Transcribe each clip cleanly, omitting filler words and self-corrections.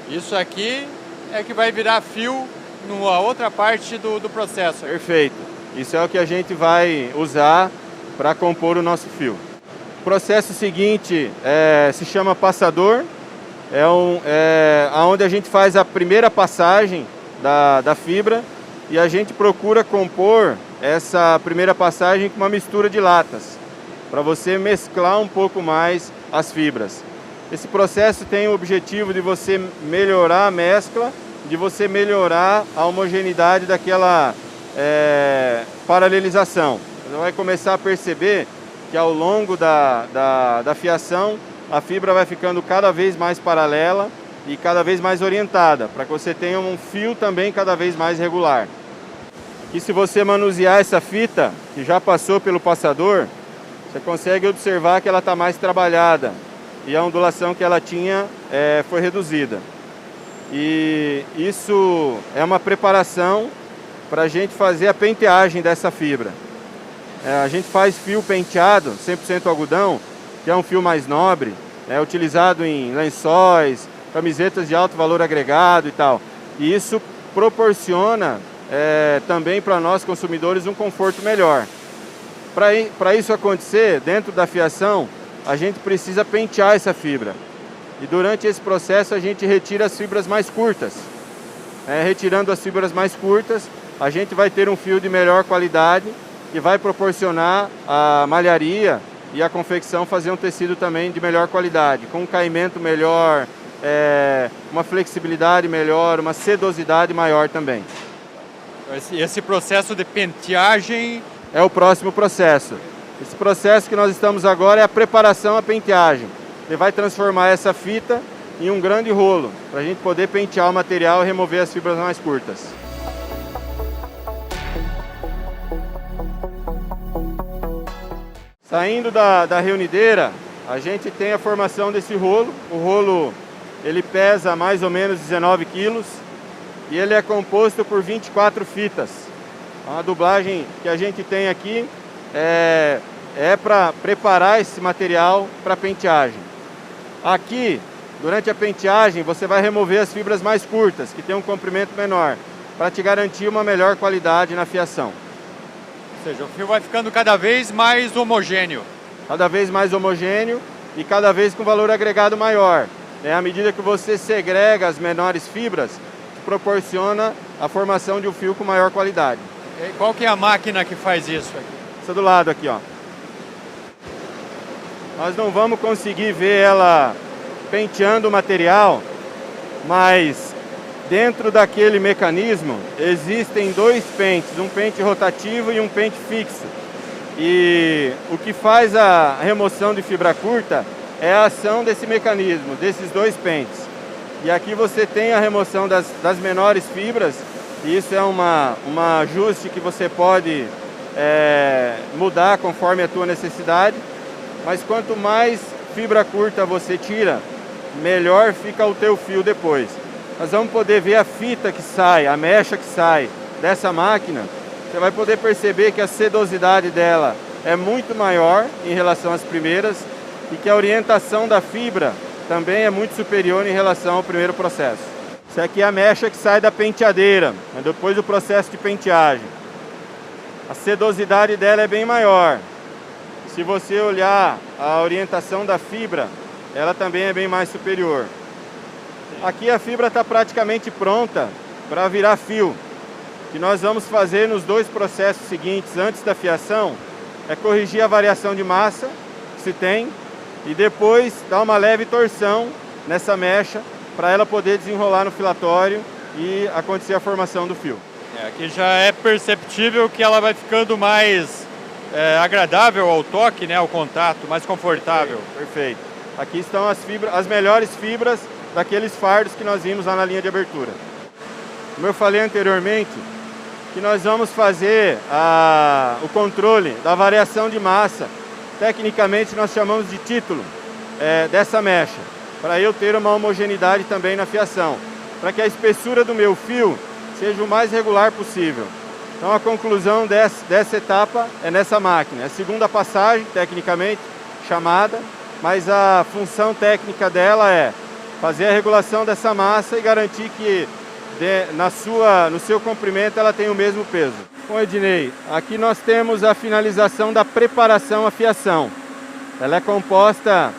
Isso aqui é que vai virar fio numa outra parte do processo. Perfeito. Isso é o que a gente vai usar para compor o nosso fio. O processo seguinte se chama passador. É onde a gente faz a primeira passagem da fibra e a gente procura compor essa primeira passagem com uma mistura de latas, para você mesclar um pouco mais as fibras. Esse processo tem o objetivo de você melhorar a mescla, de você melhorar a homogeneidade daquela paralelização. Você vai começar a perceber que ao longo da fiação, a fibra vai ficando cada vez mais paralela e cada vez mais orientada, para que você tenha um fio também cada vez mais regular. E se você manusear essa fita, que já passou pelo passador, você consegue observar que ela está mais trabalhada e a ondulação que ela tinha foi reduzida. E isso é uma preparação para a gente fazer a penteagem dessa fibra. A gente faz fio penteado, 100% algodão, que é um fio mais nobre, utilizado em lençóis, camisetas de alto valor agregado e tal. E isso proporciona também para nós consumidores um conforto melhor. Para isso acontecer, dentro da fiação, a gente precisa pentear essa fibra. E durante esse processo a gente retira as fibras mais curtas. Retirando as fibras mais curtas, a gente vai ter um fio de melhor qualidade que vai proporcionar a malharia e a confecção fazer um tecido também de melhor qualidade, com um caimento melhor, uma flexibilidade melhor, uma sedosidade maior também. Esse processo de penteagem é o próximo processo. Esse processo que nós estamos agora é a preparação à penteagem. Ele vai transformar essa fita em um grande rolo, para a gente poder pentear o material e remover as fibras mais curtas. Saindo da reunideira, a gente tem a formação desse rolo. O rolo ele pesa mais ou menos 19 quilos e ele é composto por 24 fitas. A dublagem que a gente tem aqui é para preparar esse material para penteagem. Aqui, durante a penteagem, você vai remover as fibras mais curtas, que tem um comprimento menor, para te garantir uma melhor qualidade na fiação. Ou seja, o fio vai ficando cada vez mais homogêneo. Cada vez mais homogêneo e cada vez com valor agregado maior. À medida que você segrega as menores fibras, proporciona a formação de um fio com maior qualidade. E qual que é a máquina que faz isso aqui? Essa do lado aqui, ó. Nós não vamos conseguir ver ela penteando o material, mas dentro daquele mecanismo existem dois pentes, um pente rotativo e um pente fixo. E o que faz a remoção de fibra curta é a ação desse mecanismo, desses dois pentes. E aqui você tem a remoção das menores fibras, e isso é um ajuste que você pode mudar conforme a tua necessidade. Mas quanto mais fibra curta você tira, melhor fica o teu fio depois. Nós vamos poder ver a fita que sai, a mecha que sai dessa máquina. Você vai poder perceber que a sedosidade dela é muito maior em relação às primeiras e que a orientação da fibra também é muito superior em relação ao primeiro processo. Isso aqui é a mecha que sai da penteadeira, depois do processo de penteagem. A sedosidade dela é bem maior. Se você olhar a orientação da fibra, ela também é bem mais superior. Aqui a fibra está praticamente pronta para virar fio. O que nós vamos fazer nos dois processos seguintes, antes da fiação, é corrigir a variação de massa que se tem e depois dar uma leve torção nessa mecha para ela poder desenrolar no filatório e acontecer a formação do fio. Aqui já é perceptível que ela vai ficando mais agradável ao toque, ao contato, mais confortável. Perfeito. Aqui estão as melhores fibras daqueles fardos que nós vimos lá na linha de abertura. Como eu falei anteriormente, que nós vamos fazer o controle da variação de massa. Tecnicamente nós chamamos de título dessa mecha, para eu ter uma homogeneidade também na fiação, para que a espessura do meu fio seja o mais regular possível. Então a conclusão dessa etapa é nessa máquina. É a segunda passagem, tecnicamente chamada, mas a função técnica dela é fazer a regulação dessa massa e garantir que no seu comprimento ela tem o mesmo peso. Bom, Ednei, aqui nós temos a finalização da preparação à fiação. Ela é composta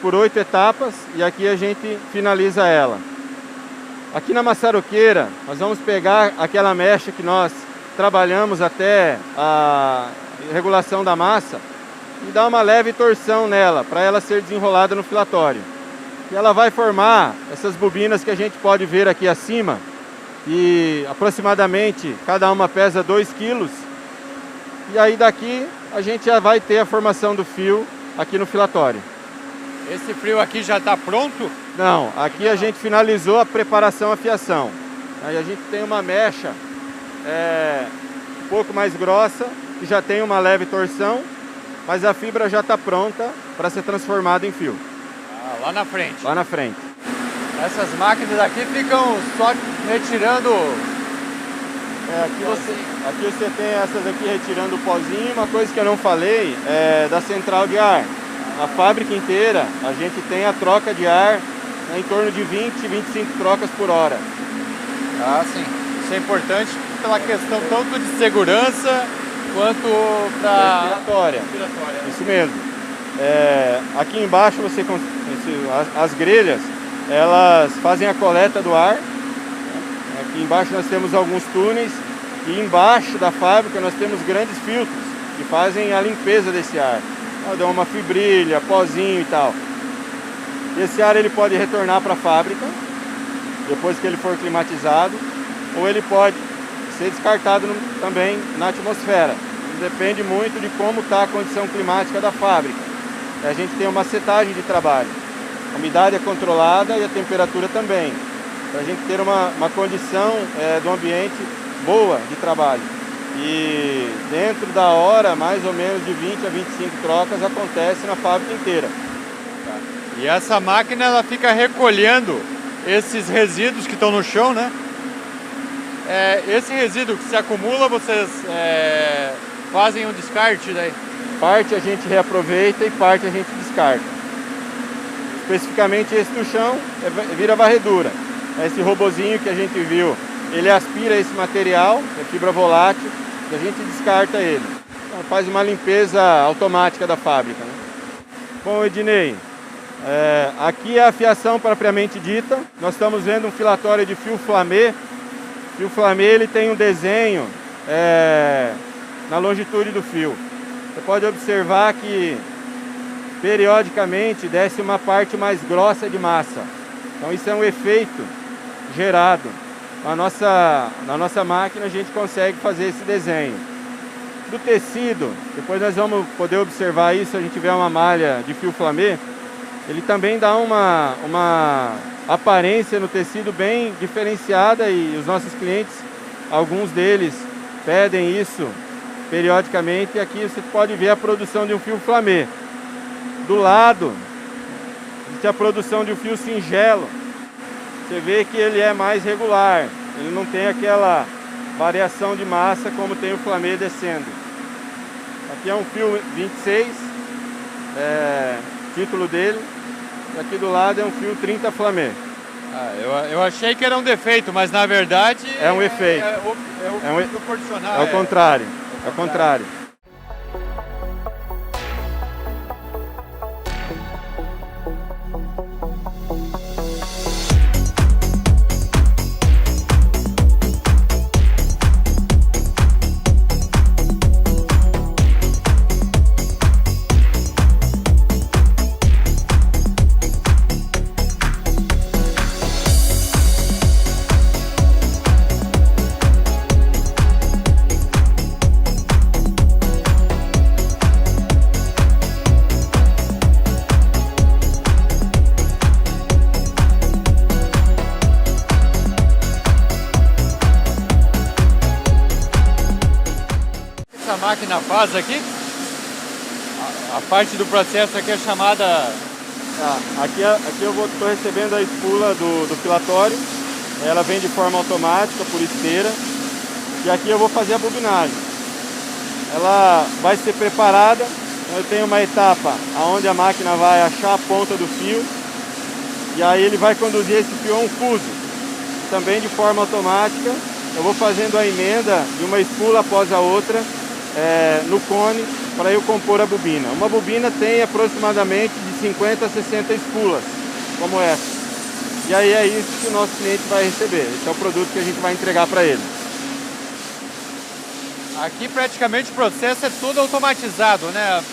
por 8 etapas e aqui a gente finaliza ela. Aqui na maçaroqueira nós vamos pegar aquela mecha que nós trabalhamos até a regulação da massa e dar uma leve torção nela para ela ser desenrolada no filatório. E ela vai formar essas bobinas que a gente pode ver aqui acima e aproximadamente cada uma pesa 2 quilos. E aí daqui a gente já vai ter a formação do fio aqui no filatório. Esse fio aqui já está pronto? Não, aqui a gente finalizou a preparação à fiação. Aí a gente tem uma mecha um pouco mais grossa, que já tem uma leve torção, mas a fibra já está pronta para ser transformada em fio. Ah, lá na frente? Lá na frente. Essas máquinas aqui ficam só retirando... Aqui você tem essas aqui retirando o pozinho. Uma coisa que eu não falei é da central de ar. Na fábrica inteira a gente tem a troca de ar em torno de 20, 25 trocas por hora. Ah, sim. Isso é importante pela questão tanto de segurança quanto para... Respiratória. Isso mesmo. Aqui embaixo as grelhas, elas fazem a coleta do ar. Aqui embaixo nós temos alguns túneis e embaixo da fábrica nós temos grandes filtros que fazem a limpeza desse ar. Dão uma fibrilha, pozinho e tal. Esse ar ele pode retornar para a fábrica depois que ele for climatizado, ou ele pode ser descartado também na atmosfera. Depende muito de como está a condição climática da fábrica. A gente tem uma setagem de trabalho. A umidade é controlada e a temperatura também, para a gente ter uma condição do ambiente boa de trabalho. E dentro da hora, mais ou menos de 20 a 25 trocas acontece na fábrica inteira. E essa máquina ela fica recolhendo esses resíduos que estão no chão, né? Esse resíduo que se acumula, vocês fazem um descarte daí? Parte a gente reaproveita e parte a gente descarta. Especificamente esse do chão vira varredura. Esse robozinho que a gente viu, ele aspira esse material, é fibra volátil, e a gente descarta ele. Então, faz uma limpeza automática da fábrica, né? Bom, Ednei, aqui é a fiação propriamente dita. Nós estamos vendo um filatório de fio flamé. O fio flamé ele tem um desenho na longitude do fio. Você pode observar que periodicamente desce uma parte mais grossa de massa. Então isso é um efeito gerado. Na nossa máquina a gente consegue fazer esse desenho. Do tecido, depois nós vamos poder observar isso, se a gente tiver uma malha de fio flamé, ele também dá uma aparência no tecido bem diferenciada e os nossos clientes, alguns deles, pedem isso periodicamente e aqui você pode ver a produção de um fio flamé. Do lado, existe a produção de um fio singelo. Você vê que ele é mais regular, ele não tem aquela variação de massa como tem o flamé descendo. Aqui é um fio 26, título dele, e aqui do lado é um fio 30 flamé. Eu achei que era um defeito, mas na verdade é um efeito. É proporcional. É o contrário. É o contrário. Essa máquina faz aqui, a parte do processo aqui é chamada... Aqui eu estou recebendo a espula do filatório, ela vem de forma automática, por esteira, e aqui eu vou fazer a bobinagem. Ela vai ser preparada, então eu tenho uma etapa onde a máquina vai achar a ponta do fio, e aí ele vai conduzir esse fio a um fuso, também de forma automática. Eu vou fazendo a emenda de uma espula após a outra no cone para eu compor a bobina. Uma bobina tem aproximadamente de 50 a 60 espulas, como essa. E aí é isso que o nosso cliente vai receber. Esse é o produto que a gente vai entregar para ele. Aqui praticamente o processo é todo automatizado, né?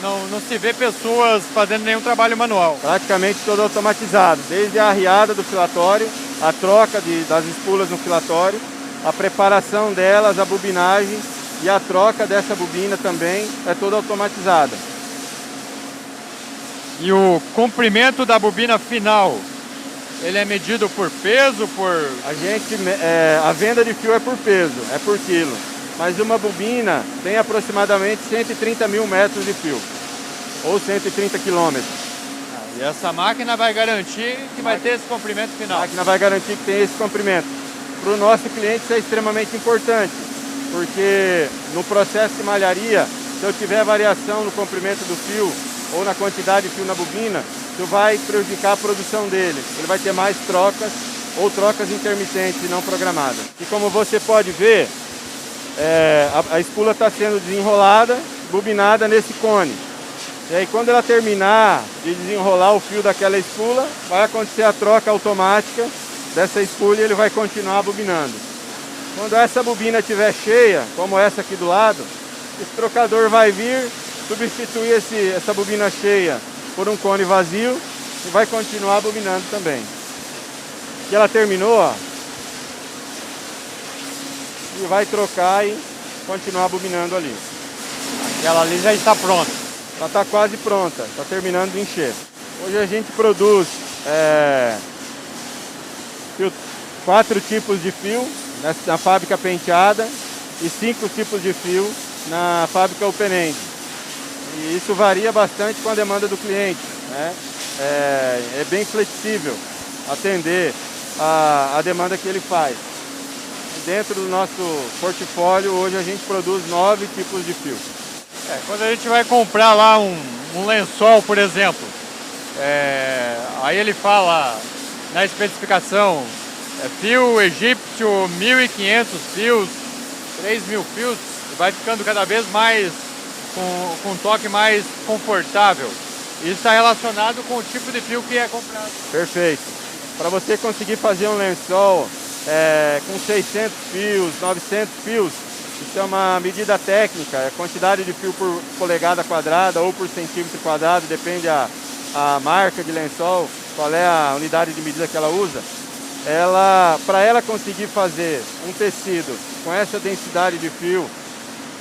Não se vê pessoas fazendo nenhum trabalho manual. Praticamente todo automatizado, desde a arriada do filatório, a troca das espulas no filatório, a preparação delas, a bobinagem e a troca dessa bobina também é toda automatizada. E o comprimento da bobina final, ele é medido por peso, A venda de fio é por peso, é por quilo. Mas uma bobina tem aproximadamente 130 mil metros de fio, ou 130 quilômetros. E essa máquina vai garantir que vai ter esse comprimento final. A máquina vai garantir que tem esse comprimento. Para o nosso cliente isso é extremamente importante, porque no processo de malharia, se eu tiver variação no comprimento do fio ou na quantidade de fio na bobina, isso vai prejudicar a produção dele. Ele vai ter mais trocas ou trocas intermitentes e não programadas. E como você pode ver, a espula está sendo desenrolada, bobinada nesse cone. E aí quando ela terminar de desenrolar o fio daquela espula, vai acontecer a troca automática dessa espula e ele vai continuar bobinando. Quando essa bobina estiver cheia, como essa aqui do lado, esse trocador vai vir, substituir essa bobina cheia por um cone vazio e vai continuar bobinando também. E ela terminou, ó, e vai trocar e continuar bobinando ali. Aquela ali já está pronta. Ela está quase pronta, está terminando de encher. Hoje a gente produz 4 tipos de fio na fábrica penteada e 5 tipos de fio na fábrica open-end. E isso varia bastante com a demanda do cliente, né? É bem flexível atender a demanda que ele faz. Dentro do nosso portfólio, hoje a gente produz 9 tipos de fio. Quando a gente vai comprar lá um lençol, por exemplo, aí ele fala na especificação, fio egípcio, 1.500 fios, 3.000 fios, e vai ficando cada vez mais com um toque mais confortável. Isso está relacionado com o tipo de fio que é comprado. Perfeito. Para você conseguir fazer um lençol com 600 fios, 900 fios, isso é uma medida técnica, é quantidade de fio por polegada quadrada ou por centímetro quadrado, depende a marca de lençol, qual é a unidade de medida que ela usa. Para ela conseguir fazer um tecido com essa densidade de fio,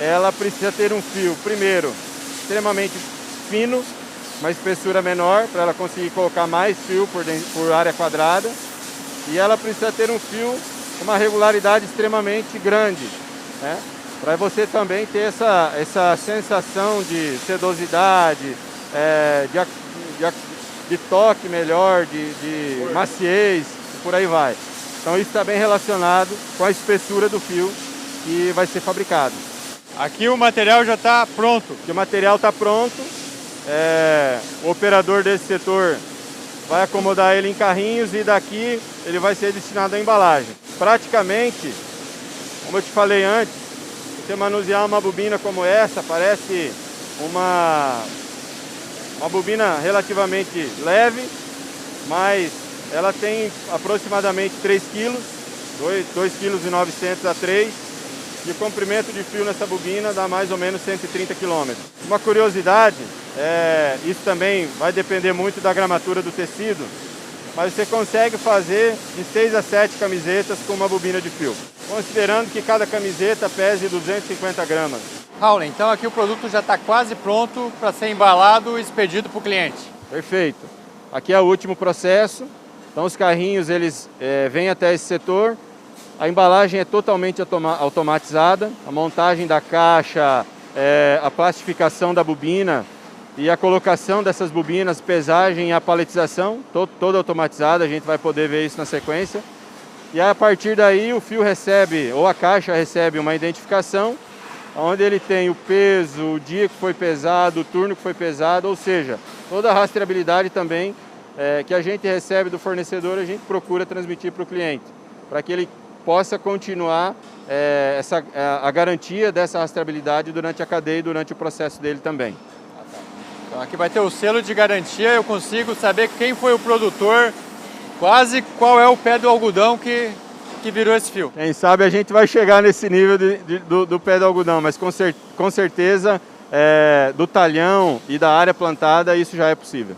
ela precisa ter um fio, primeiro, extremamente fino, uma espessura menor, para ela conseguir colocar mais fio por área quadrada, e ela precisa ter um fio com uma regularidade extremamente grande, né? Para você também ter essa sensação de sedosidade, de toque melhor, de maciez, e por aí vai. Então isso está bem relacionado com a espessura do fio que vai ser fabricado. Aqui o material já está pronto. Aqui o material está pronto, o operador desse setor vai acomodar ele em carrinhos e daqui ele vai ser destinado à embalagem. Praticamente, como eu te falei antes, você manusear uma bobina como essa parece uma bobina relativamente leve, mas ela tem aproximadamente 3 kg, 2,9 kg a 3 kg, e o comprimento de fio nessa bobina dá mais ou menos 130 km. Uma curiosidade, isso também vai depender muito da gramatura do tecido, mas você consegue fazer de 6 a 7 camisetas com uma bobina de fio, considerando que cada camiseta pese 250 gramas. Raul, então aqui o produto já está quase pronto para ser embalado e expedido para o cliente. Perfeito. Aqui é o último processo. Então os carrinhos eles vêm até esse setor. A embalagem é totalmente automatizada. A montagem da caixa, a plastificação da bobina e a colocação dessas bobinas, pesagem e a paletização, toda automatizada. A gente vai poder ver isso na sequência. E a partir daí o fio recebe, ou a caixa recebe uma identificação, onde ele tem o peso, o dia que foi pesado, o turno que foi pesado, ou seja, toda a rastreabilidade também que a gente recebe do fornecedor, a gente procura transmitir para o cliente, para que ele possa continuar a garantia dessa rastreabilidade durante a cadeia e durante o processo dele também. Então aqui vai ter o selo de garantia, eu consigo saber quem foi o produtor, quase qual é o pé do algodão que virou esse fio. Quem sabe a gente vai chegar nesse nível do pé do algodão, mas com certeza do talhão e da área plantada isso já é possível.